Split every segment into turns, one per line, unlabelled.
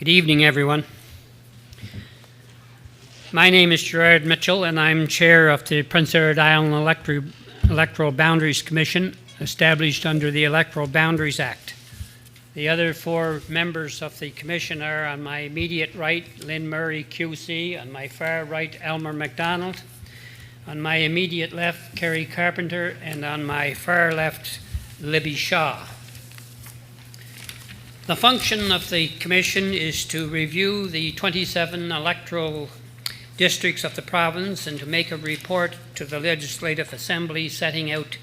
Good evening, everyone. My name is Gerard Mitchell, and I'm chair of the Prince Edward Island Electoral Boundaries Commission, established under the Electoral Boundaries Act. The other four members of the commission are on my immediate right, Lynn Murray, QC, on my far right, Elmer MacDonald, on my immediate left, Kerry Carpenter, and on my far left, Libby Shaw. The function of the commission is to review the 27 electoral districts of the province and to make a report to the Legislative Assembly setting out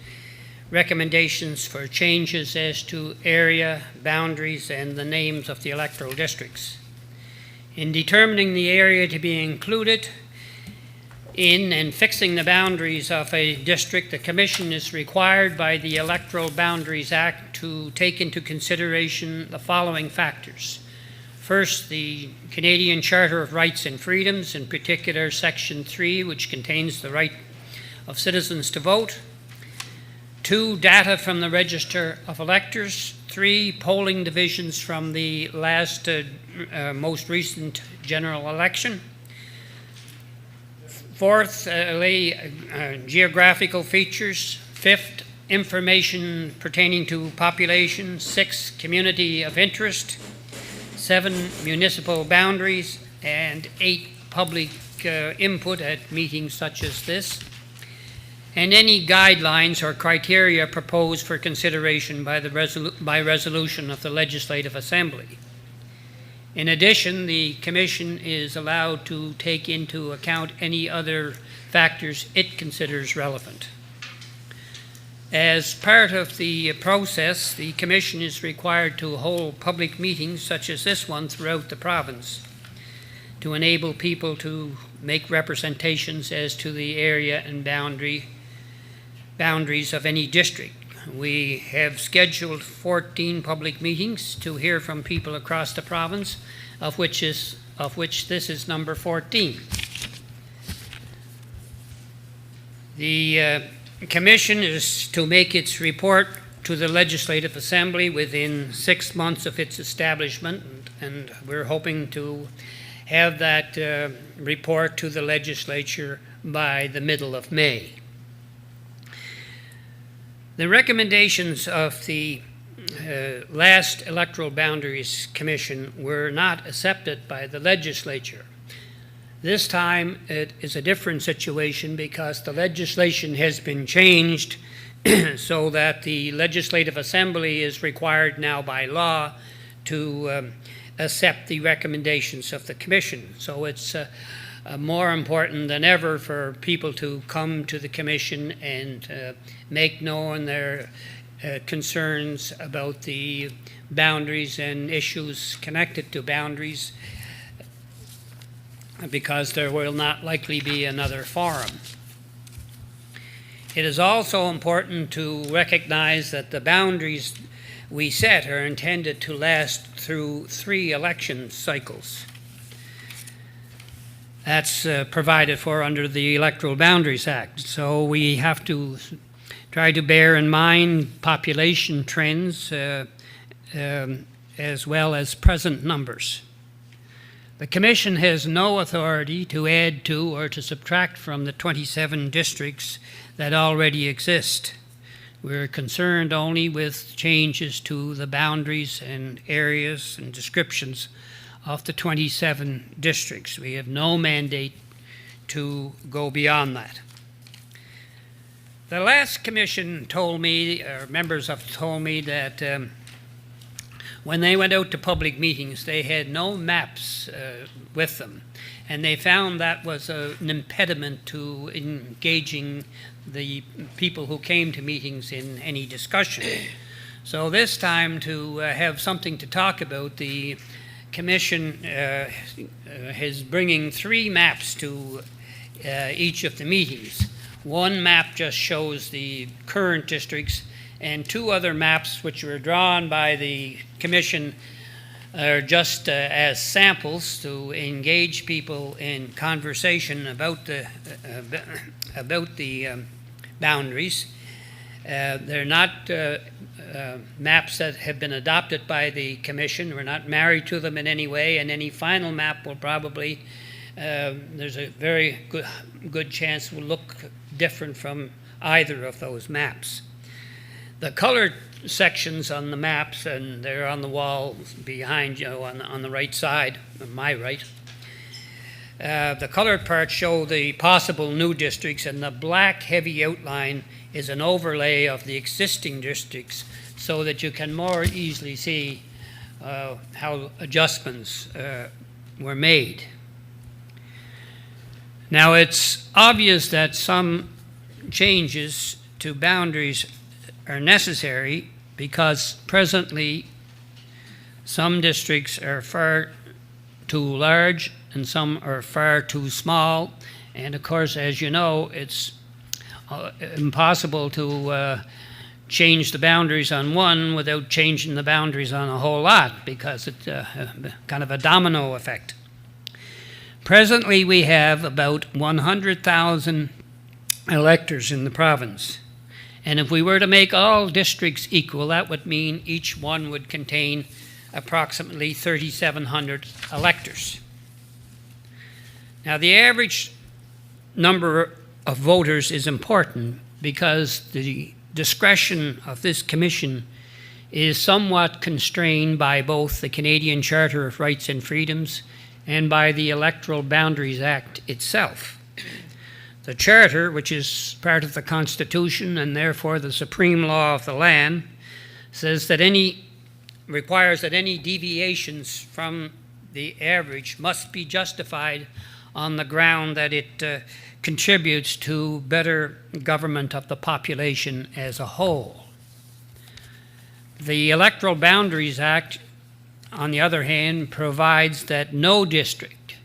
recommendations for changes as to area, boundaries, and the names of the electoral districts. In determining the area to be included in and fixing the boundaries of a district, the Commission is required by the Electoral Boundaries Act to take into consideration the following factors. First, the Canadian Charter of Rights and Freedoms, in particular Section 3, which contains the right of citizens to vote. 2, data from the Register of Electors. 3, polling divisions from the most recent general election. 4th, geographical features. 5th, information pertaining to population. 6, community of interest. 7, municipal boundaries. And 8, public input at meetings such as this. And any guidelines or criteria proposed for consideration by resolution of the Legislative Assembly. In addition, the Commission is allowed to take into account any other factors it considers relevant. As part of the process, the Commission is required to hold public meetings such as this one throughout the province to enable people to make representations as to the area and boundaries of any district. We have scheduled 14 public meetings to hear from people across the province, of which this is number 14. The Commission is to make its report to the Legislative Assembly within 6 months of its establishment, and we're hoping to have that report to the legislature by the middle of May. The recommendations of the last Electoral Boundaries Commission were not accepted by the legislature. This time it is a different situation because the legislation has been changed so that the Legislative Assembly is required now by law to accept the recommendations of the Commission. So it's more important than ever for people to come to the Commission and make known their concerns about the boundaries and issues connected to boundaries, because there will not likely be another forum. It is also important to recognize that the boundaries we set are intended to last through 3 election cycles. That's provided for under the Electoral Boundaries Act. So we have to try to bear in mind population trends as well as present numbers. The Commission has no authority to add to or to subtract from the 27 districts that already exist. We're concerned only with changes to the boundaries and areas and descriptions of the 27 districts. We have no mandate to go beyond that. The last commission told me, or members have told me, that when they went out to public meetings, they had no maps with them. And they found that was an impediment to engaging the people who came to meetings in any discussion. So this time, to have something to talk about, the Commission is bringing 3 maps to each of the meetings. One map just shows the current districts, and 2 other maps which were drawn by the Commission are just as samples to engage people in conversation about the boundaries. They're not maps that have been adopted by the Commission. We're not married to them in any way, and any final map will probably, there's a very good chance will look different from either of those maps. The colored sections on the maps, and they're on the wall behind you on the right side, on my right. The colored parts show the possible new districts, and the black heavy outline is an overlay of the existing districts so that you can more easily see how adjustments were made. Now, it's obvious that some changes to boundaries are necessary because presently some districts are far too large and some are far too small. And of course, as you know, it's impossible to change the boundaries on one without changing the boundaries on a whole lot, because it's kind of a domino effect. Presently, we have about 100,000 electors in the province. And if we were to make all districts equal, that would mean each one would contain approximately 3,700 electors. Now, the average number of voters is important because the discretion of this commission is somewhat constrained by both the Canadian Charter of Rights and Freedoms and by the Electoral Boundaries Act itself. The Charter, which is part of the Constitution and therefore the supreme law of the land, says that requires that any deviations from the average must be justified on the ground that it contributes to better government of the population as a whole. The Electoral Boundaries Act, on the other hand, provides that no district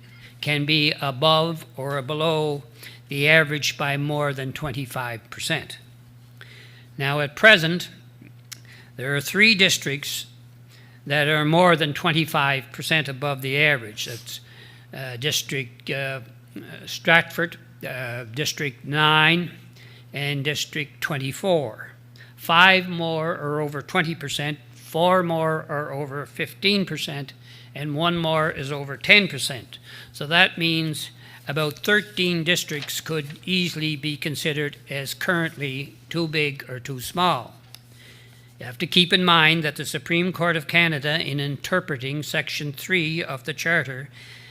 can be above or below the average by more than 25%. Now, at present, there are 3 districts that are more than 25% above the average. That's District Stratford, District 9, and District 24. 5 more are over 20%, 4 more are over 15%, and 1 more is over 10%. So that means about 13 districts could easily be considered as currently too big or too small. You have to keep in mind that the Supreme Court of Canada, in interpreting Section 3 of the Charter,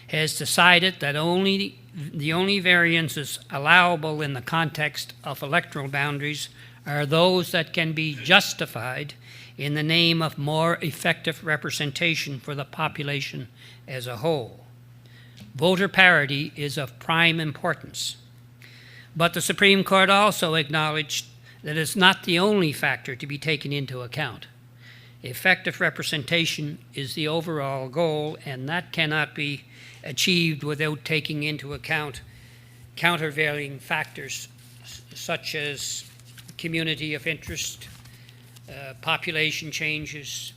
has decided that the only variances allowable in the context of electoral boundaries are those that can be justified in the name of more effective representation for the population as a whole. Voter parity is of prime importance. But the Supreme Court also acknowledged that it's not the only factor to be taken into account. Effective representation is the overall goal, and that cannot be achieved without taking into account countervailing factors such as community of interest, population changes,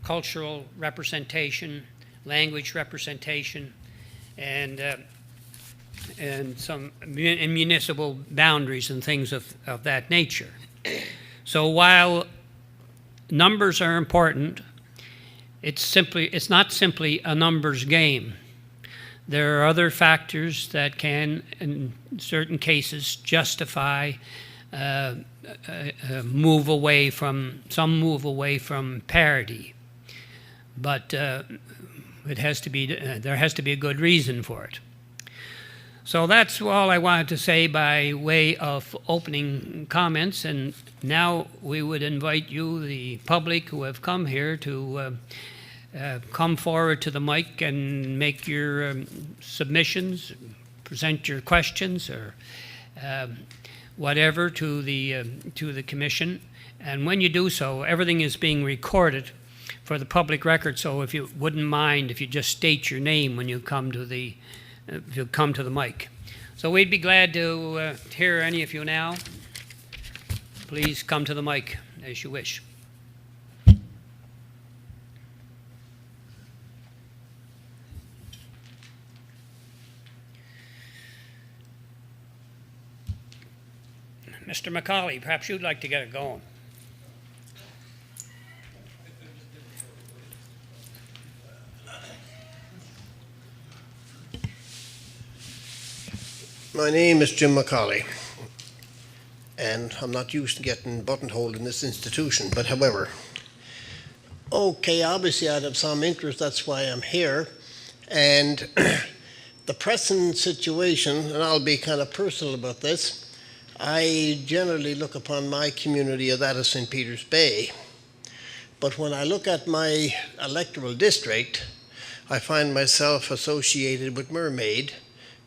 cultural representation, language representation, and some municipal boundaries and things of that nature. So while numbers are important, it's not simply a numbers game. There are other factors that can, in certain cases, justify move away from parity, but there has to be a good reason for it. So that's all I wanted to say by way of opening comments, and now we would invite you, the public who have come here, to come forward to the mic and make your submissions, present your questions, or whatever to the commission. And when you do so, everything is being recorded for the public record. So if you wouldn't mind, if you just state your name when you come to the mic. So we'd be glad to hear any of you now. Please come to the mic as you wish. Mr. McCauley, perhaps you'd like to get it going.
My name is Jim McCauley, and I'm not used to getting buttonholed in this institution, but however, okay, obviously I'd have some interest, that's why I'm here, and the present situation, and I'll be kind of personal about this, I generally look upon my community as that of St. Peter's Bay, but when I look at my electoral district, I find myself associated with Mermaid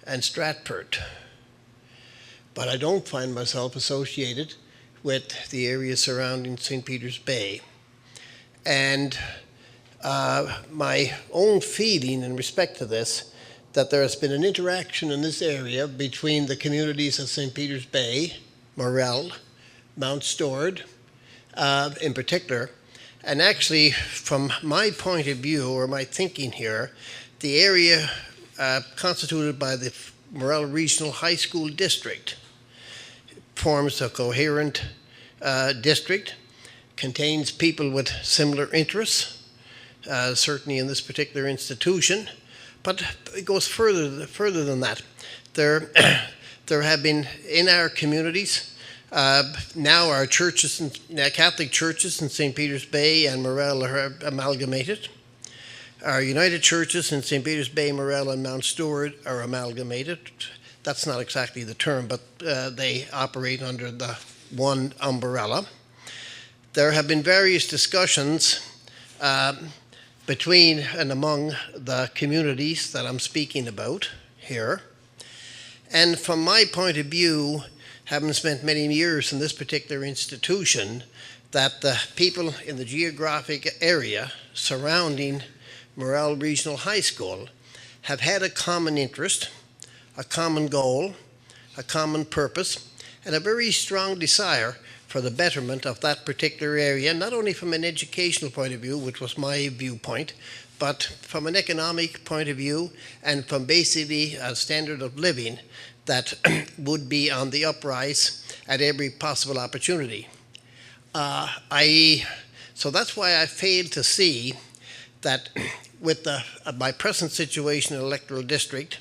and Stratford. But I don't find myself associated with the area surrounding St. Peter's Bay. And my own feeling in respect to this, that there has been an interaction in this area between the communities of St. Peter's Bay, Morell, Mount Stewart, in particular, and actually from my point of view, or my thinking here, the area constituted by the Morell Regional High School district forms a coherent district, contains people with similar interests, certainly in this particular institution, but it goes further than that. There have been in our communities, now our churches, Catholic churches in St. Peter's Bay and Morell are amalgamated. Our United Churches in St. Peter's Bay, Morell, and Mount Stewart are amalgamated. That's not exactly the term, but they operate under the one umbrella. There have been various discussions between and among the communities that I'm speaking about here. And from my point of view, having spent many years in this particular institution, that the people in the geographic area surrounding Morell Regional High School have had a common interest, a common goal, a common purpose, and a very strong desire for the betterment of that particular area, not only from an educational point of view, which was my viewpoint, but from an economic point of view and from basically a standard of living that would be on the uprise at every possible opportunity. So that's why I failed to see that with my present situation in electoral district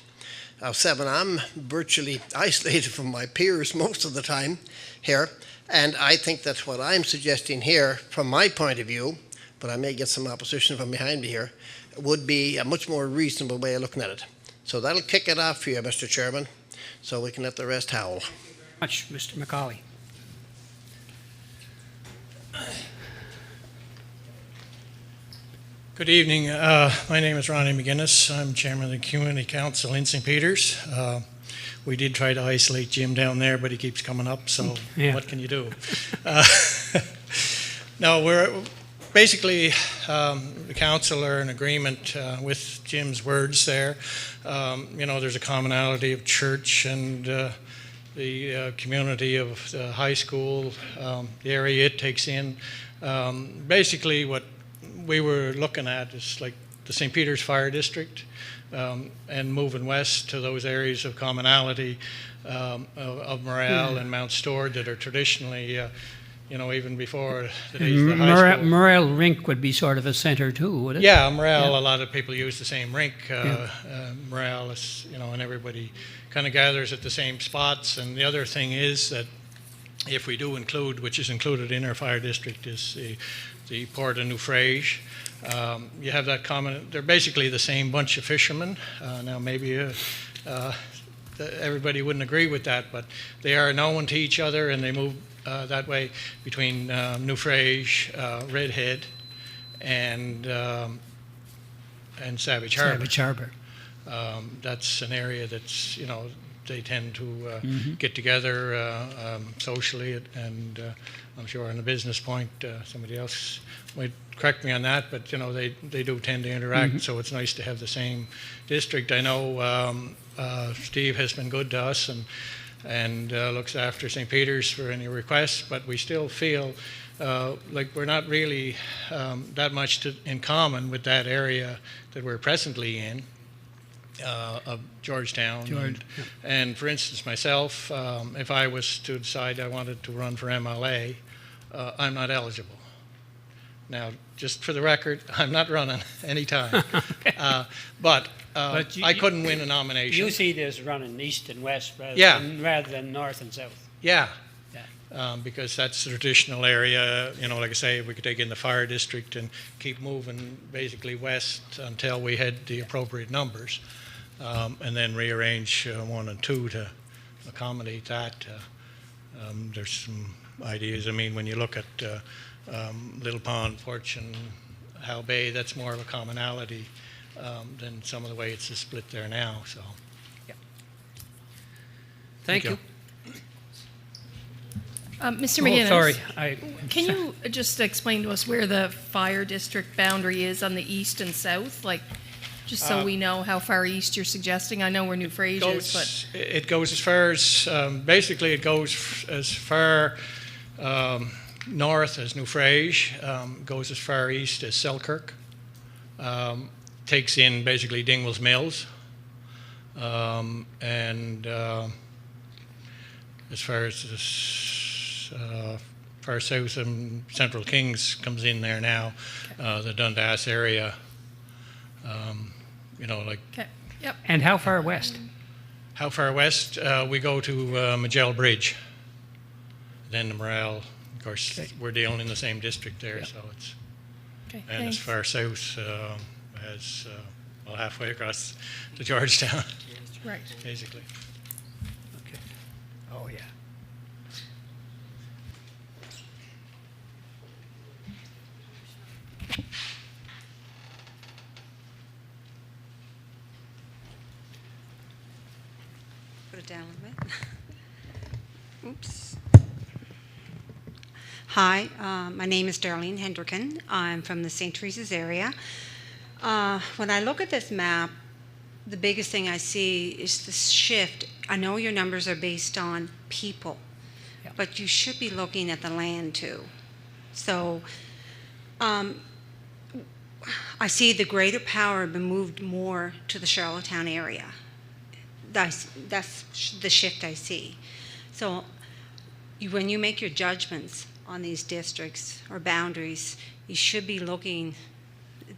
of 7, I'm virtually isolated from my peers most of the time here, and I think that what I'm suggesting here, from my point of view, but I may get some opposition from behind me here, would be a much more reasonable way of looking at it. So that'll kick it off for you, Mr. Chairman, so we can let the rest howl.
Thank you very much, Mr. McCauley.
Good evening. My name is Ronnie McGuinness. I'm chairman of the Community Council in St. Peters. We did try to isolate Jim down there, but he keeps coming up, so yeah. What can you do? No, we're basically, the council are in agreement with Jim's words there. There's a commonality of church and the community of the high school, the area it takes in. Basically, what we were looking at is like the St. Peters Fire District and moving west to those areas of commonality of Morell and Mount Stewart that are traditionally, even before the days of the high school.
Morell Rink would be sort of a center too, would it?
Yeah, Morell, a lot of people use the same rink. Morell is, and everybody kind of gathers at the same spots. And the other thing is that if we do include, which is included in our fire district, is the Port of New Frage. You have that common, they're basically the same bunch of fishermen. Now maybe everybody wouldn't agree with that, but they are known to each other and they move that way between New Frage, Redhead, and Savage Harbour.
Savage Harbour.
That's an area that's, they tend to get together socially, and I'm sure on a business point, somebody else might correct me on that, but they do tend to interact, so it's nice to have the same district. I know Steve has been good to us and looks after St. Peters for any requests, but we still feel like we're not really that much in common with that area that we're presently in. of Georgetown.
George,
And for instance, myself, if I was to decide I wanted to run for MLA, I'm not eligible. Now, just for the record, I'm not running anytime. But I couldn't win a nomination.
You see this running east and west
Yeah.
rather than north and south.
Yeah.
Yeah.
Because that's the traditional area, like I say, we could take in the fire district and keep moving basically west until we had the appropriate numbers, and then rearrange 1 and 2 to accommodate that. There's some ideas. I mean, when you look at Little Pond, Fortune, Howe Bay, that's more of a commonality than some of the way it's split there now. So,
Thank you.
Mr.
Oh,
McGinnis.
sorry.
Can you just explain to us where the fire district boundary is on the east and south? Like, just so we know how far east you're suggesting. I know where New Frage is, but...
It goes as far as, basically it goes as far north as New Frage, goes as far east as Selkirk, takes in basically Dingwall's Mills, and as far as this far south and Central Kings comes in there now, the Dundas area, like...
Okay, yep.
And how far west?
How far west? We go to Magell Bridge, then the Morell. Of course, we're dealing in the same district there, so it's...
Okay,
And
thanks.
as far south as, halfway across to Georgetown,
Right.
basically.
Okay. Oh, yeah.
Put it down a little bit. Oops. Hi, my name is Darlene Hendricken. I'm from the St. Teresa's area. When I look at this map, the biggest thing I see is the shift. I know your numbers are based on people,
Yeah.
but you should be looking at the land too. So I see the greater power been moved more to the Charlottetown area. That's the shift I see. So when you make your judgments on these districts or boundaries, you should be looking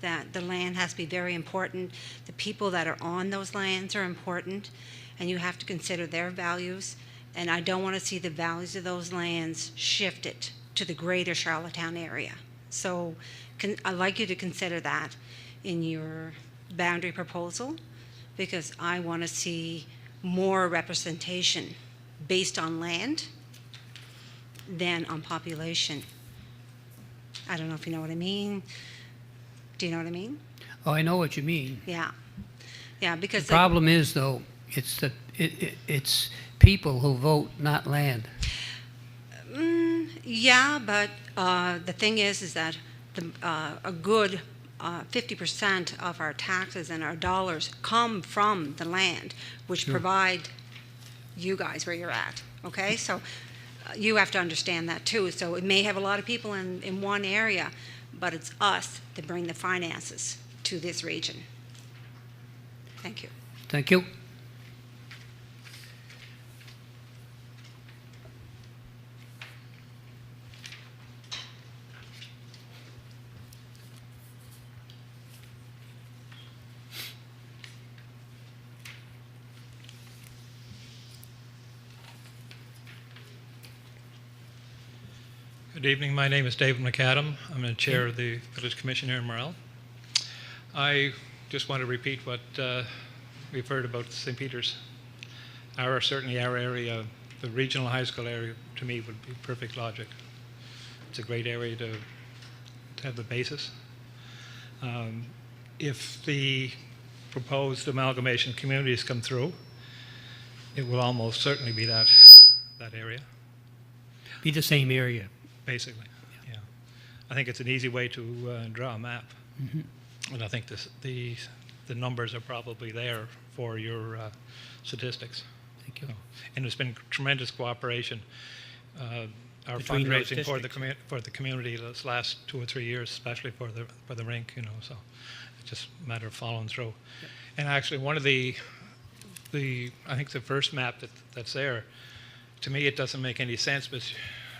that the land has to be very important. The people that are on those lands are important, and you have to consider their values. And I don't want to see the values of those lands shifted to the greater Charlottetown area. So I'd like you to consider that in your boundary proposal, because I want to see more representation based on land than on population. I don't know if you know what I mean. Do you know what I mean?
Oh, I know what you mean.
Yeah. Yeah, because
The problem is, though, it's people who vote, not land.
yeah, but the thing is that a good 50% of our taxes and our dollars come from the land, which provide you guys where you're at. Okay, so you have to understand that too. So it may have a lot of people in one area, but it's us that bring the finances to this region. Thank you.
Thank you.
Good evening. My name is David McAdam. I'm the chair of the Village Commission here in Morell. I just want to repeat what we've heard about St. Peter's. Certainly our area, the regional high school area, to me would be perfect logic. It's a great area to have the basis. If the proposed amalgamation of communities come through, it will almost certainly be that area.
Be the same area.
Basically, yeah. I think it's an easy way to draw a map, and I think the numbers are probably there for your statistics.
Thank you.
And there's been tremendous cooperation. Our
Between those
fundraising
districts.
for the community this last 2 or 3 years, especially for the rink, so it's just a matter of following through. And actually, one of the I think the first map that's there, to me, it doesn't make any sense, but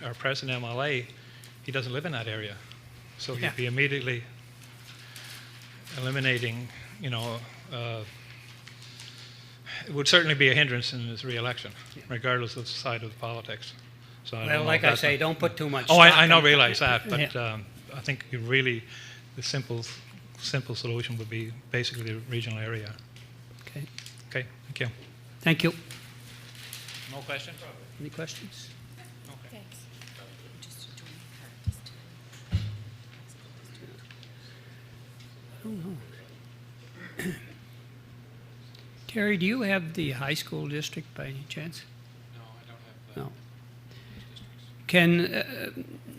our present MLA, he doesn't live in that area. So
Yeah.
he'd be immediately eliminating, it would certainly be a hindrance in his re-election, regardless of the side of the politics. So I don't
Well,
know
like
if
I
that's
say, don't put too much
Oh,
stock
I know,
in-
realize that, but
Yeah.
I think the simple solution would be basically the regional area.
Okay,
Okay, thank you.
thank you.
No question?
Any questions?
Thanks.
Terry, do you have the high school district by any chance?
No, I don't have
No. Can,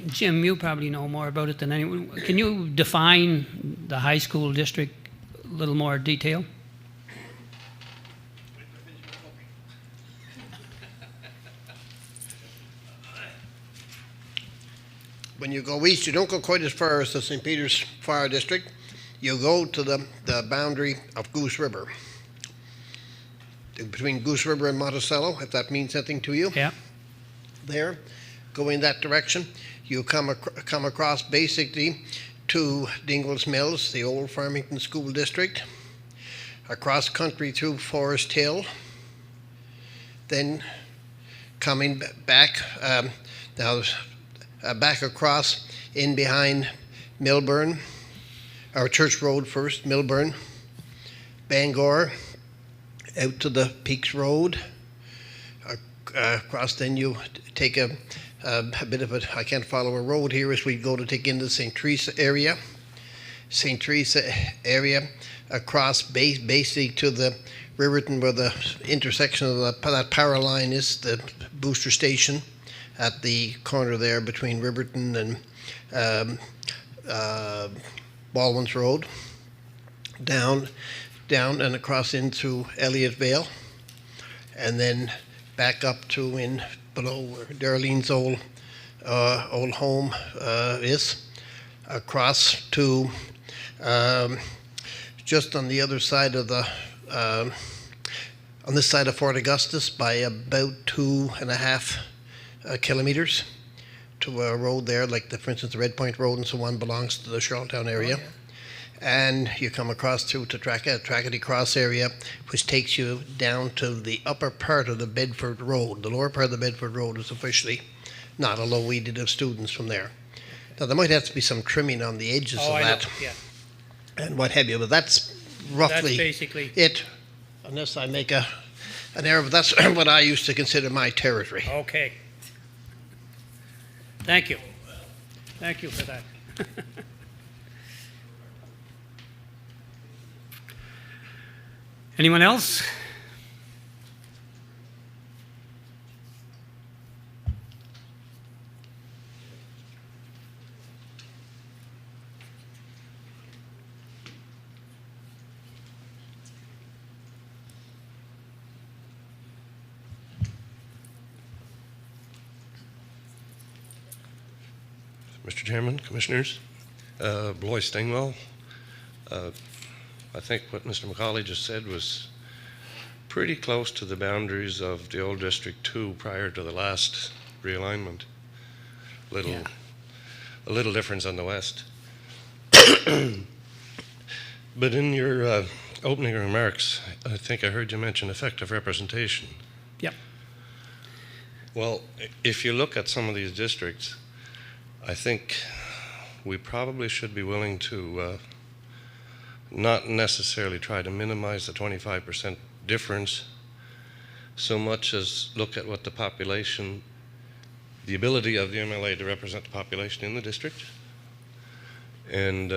Jim, you probably know more about it than anyone. Can you define the high school district a little more detail?
When you go east, you don't go quite as far as the St. Peter's Fire District. You go to the boundary of Goose River. Between Goose River and Monticello, if that means anything to you.
Yeah,
There, go in that direction. You come across basically to Dingwall's Mills, the old Farmington School District, across country through Forest Hill, then coming back, back across in behind Millburn, or Church Road first, Millburn, Bangor, out to the Peaks Road. Across, then you take a bit of I can't follow a road here as we go to take in the St. Teresa area. St. Teresa area across basically to the Riverton, where the intersection of that power line is, the booster station at the corner there between Riverton and Baldwin's Road. Down and across in through Elliott Vale, and then back up to in below where Darlene's old home is, across to just on the other side of the on this side of Fort Augustus by about 2.5 kilometers to a road there, like for instance the Red Point Road and so on belongs to the Charlottetown area. And you come across through to Trackety Cross area, which takes you down to the upper part of the Bedford Road. The lower part of the Bedford Road is officially not, although we did have students from there. Now, there might have to be some trimming on the edges of that and what have you, but that's roughly
basically
it, unless I make an error, but that's what I used to consider my territory.
Okay. Thank you. Thank you for that. Anyone else?
Mr. Chairman, Commissioners, Bloy Stingwell. I think what Mr. McCauley just said was pretty close to the boundaries of the old District 2 prior to the last realignment. A little difference on the west. But in your opening remarks, I think I heard you mention effective representation.
Yep.
Well, if you look at some of these districts, I think we probably should be willing to not necessarily try to minimize the 25% difference so much as look at what the population, the ability of the MLA to represent the population in the district. And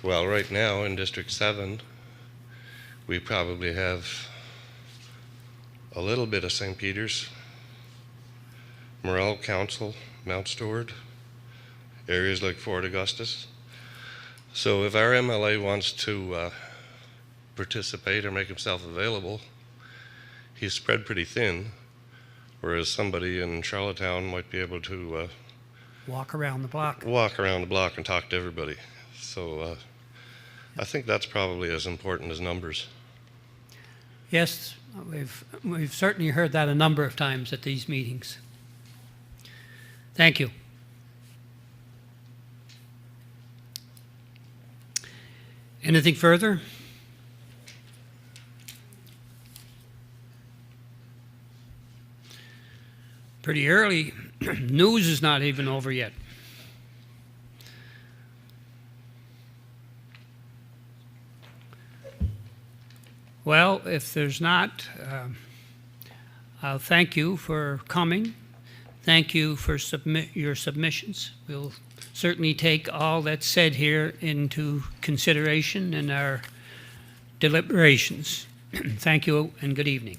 well, right now in District 7, we probably have a little bit of St. Peter's, Morell Council, Mount Stewart, areas like Fort Augustus. So if our MLA wants to participate or make himself available, he's spread pretty thin, whereas somebody in Charlottetown might be able to
Walk around the block.
walk around the block and talk to everybody. So I think that's probably as important as numbers.
Yes, we've certainly heard that a number of times at these meetings. Thank you. Anything further? Pretty early. News is not even over yet. Well, if there's not, I'll thank you for coming. Thank you for your submissions. We'll certainly take all that's said here into consideration in our deliberations. Thank you and good evening.